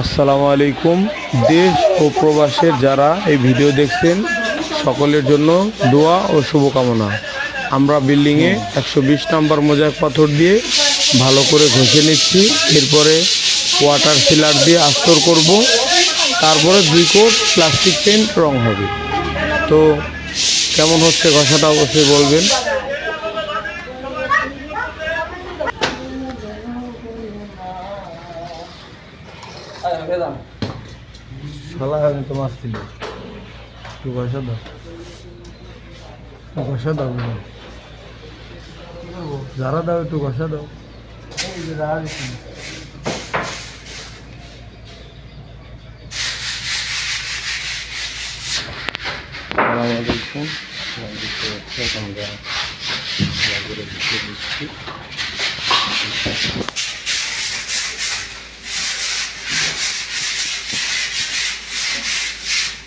আসসালামু আলাইকুম। দেশ ও প্রবাসের যারা এই ভিডিও দেখছেন সকলের জন্য দোয়া ও শুভকামনা। আমরা বিল্ডিংয়ে 120 নম্বর মোজাইক পাথর দিয়ে ভালো করে ঘষে নিচ্ছি। এরপরে ওয়াটার সিলার দিয়ে আস্তর করব, তারপরে 2 কোট প্লাস্টিক পেন্ট রং হবে। তো কেমন হচ্ছে ঘষাটা অবশ্যই বলবেন। শালা আমি তো মাছ ছিল, একটু ঘষা দাও, ঘষা দাও, যারা দাও একটু ঘষা দাও। আসসালামু আলাইকুম।